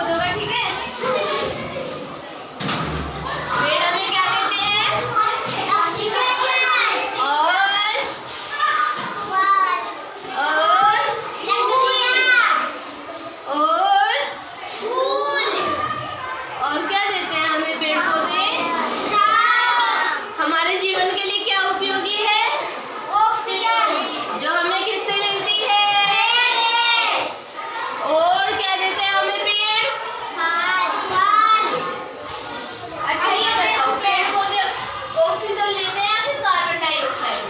पौधों का, ठीक है। पेड़ हमें क्या देते हैं? और क्या देते हैं हमें पेड़ पौधे? हमारे जीवन के लिए क्या उपयोगी है? ऑक्सीजन, जो हमें किससे मिलती है? और क्या देते हैं हमें पेड़? अच्छा ये बताओ, पेड़ पौधे ऑक्सीजन लेते हैं या फिर कार्बन डाइऑक्साइड?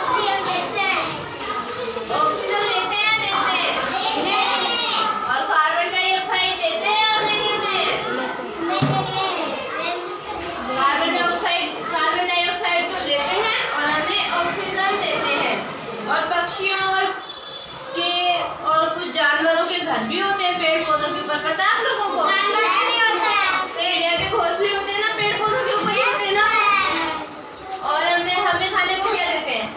ऑक्सीजन लेते हैं या देते हैं? और कार्बन डाइऑक्साइड लेते हैं या नहीं लेते हैं? कार्बन डाइऑक्साइड तो लेते हैं और हमें ऑक्सीजन देते हैं। और पक्षियों और कुछ जानवरों के घर भी होते हैं पेड़ पौधों के ऊपर, पता है आप लोगों को? भेड़िया के घोंसले होते हैं ना, पेड़ पौधों के ऊपर ही होते हैं ना। और हमें खाने को क्या देते हैं?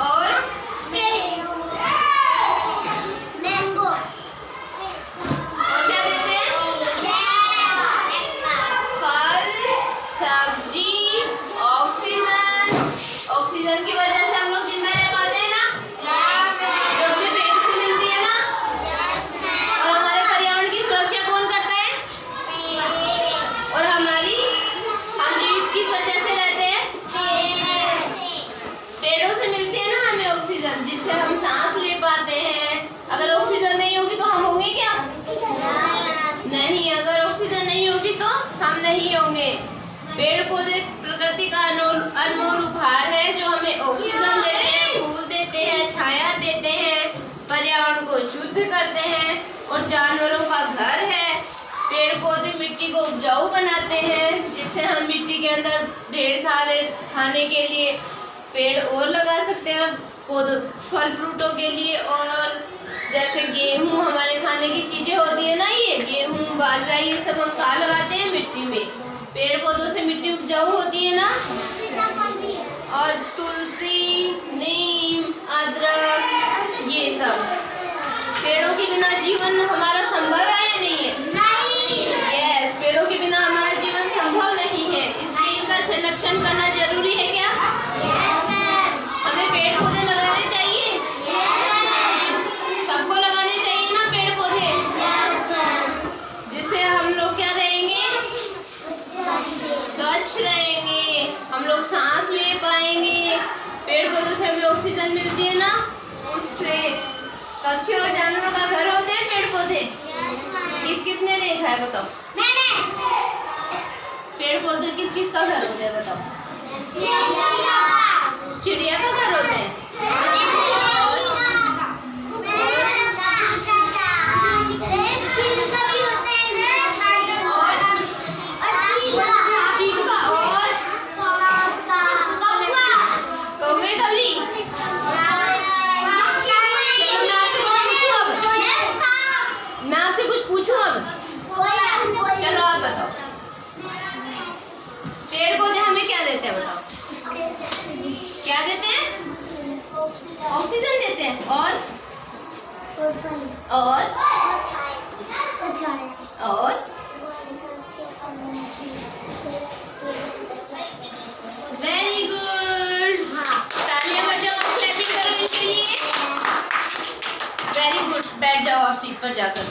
और क्या देते हैं? फल, सब्जी, ऑक्सीजन की वजह से हम लोग जिंदा रह पाते हैं ना, जो हमें पेड़ से मिलती है ना। और हमारे पर्यावरण की सुरक्षा कौन करता है? और हम जीवित किस वजह से रहते हैं? पेड़ों से मिलती है ना हमें ऑक्सीजन, जिससे हम सांस ले पाते हैं। अगर ऑक्सीजन नहीं होगी तो हम होंगे क्या? नहीं, अगर ऑक्सीजन नहीं होगी तो हम नहीं होंगे। पेड़ पौधे प्रकृति का अनमोल उपहार है, जो हमें ऑक्सीजन देते हैं, फूल देते हैं, छाया देते हैं, पर्यावरण को शुद्ध करते हैं और जानवरों का घर है। पेड़ पौधे मिट्टी को उपजाऊ बनाते हैं, जिससे हम मिट्टी के अंदर ढेर सारे खाने के लिए पेड़ और लगा सकते हैं, पौधों फल फ्रूटों के लिए। और जैसे गेहूँ हमारे खाने की चीजें होती है ना, ये गेहूँ बाजरा ये सब हम कहाँ लगाते हैं? मिट्टी में। पेड़ पौधों से मिट्टी उपजाऊ होती है ना। और तुलसी, नीम, अदरक ये सब, पेड़ों के बिना जीवन हमारा संभव है या नहीं है? यस, पेड़ों के बिना हमारा जीवन संभव नहीं है, इसलिए इनका संरक्षण करना जरूरी है। क्या हमें पेड़ पौधे लगाने चाहिए? सबको लगाने चाहिए ना पेड़ पौधे, जिससे हम लोग क्या रहेंगे? स्वच्छ रहेंगे, हम लोग सांस ले पाएंगे। पेड़ पौधों से हमें ऑक्सीजन मिलती है ना, उससे पक्षी और जानवरों का घर होते हैं पेड़ पौधे। किसने देखा है बताओ? मैंने। पेड़ पौधे किस का घर होता है बताओ? चिड़िया का घर होते हैं। मैं आपसे कुछ पूछूं अब? चलो आप बताओ, पेड़ पौधे हमें क्या देते हैं बताओ? क्या देते हैं? ऑक्सीजन देते हैं। और वेरी गुड, तालियां बजाओ, क्लैपिंग करो इनके लिए। वेरी गुड, बैठ जाओ आप सीट पर जाकर।